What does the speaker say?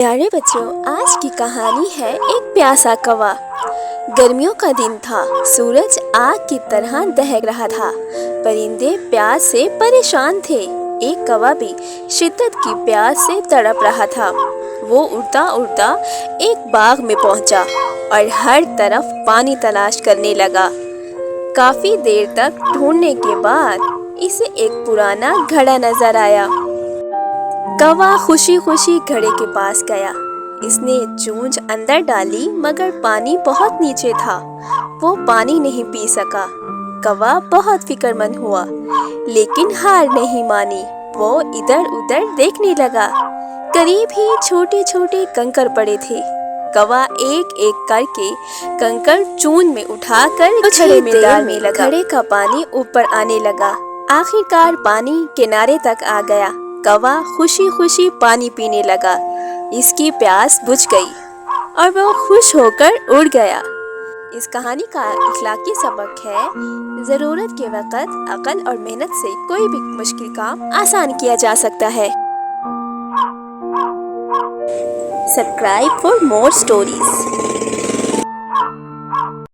प्यारे बच्चों, आज की कहानी है एक प्यासा कौवा। गर्मियों का दिन था। सूरज आग की तरह दहक रहा था। परिंदे प्यास से परेशान थे। एक कौवा भी शिद्दत की प्यास से तड़प रहा था। वो उड़ता उड़ता एक बाग में पहुंचा और हर तरफ पानी तलाश करने लगा। काफी देर तक ढूंढने के बाद इसे एक पुराना घड़ा नजर आया। कौवा खुशी खुशी घड़े के पास गया। इसने चोंच अंदर डाली मगर पानी बहुत नीचे था। वो पानी नहीं पी सका। कौवा बहुत फिक्रमंद हुआ लेकिन हार नहीं मानी। वो इधर उधर देखने लगा। करीब ही छोटे छोटे कंकड़ पड़े थे। कौवा एक एक करके कंकड़ चूंद में उठाकर घड़े में डालने लगा। घड़े का पानी ऊपर आने लगा। आखिरकार पानी किनारे तक आ गया। कौवा खुशी खुशी पानी पीने लगा। इसकी प्यास बुझ गई और वो खुश होकर उड़ गया। इस कहानी का इखलाकी सबक है, ज़रूरत के वक्त अक्ल और मेहनत से कोई भी मुश्किल काम आसान किया जा सकता है। Subscribe for more stories.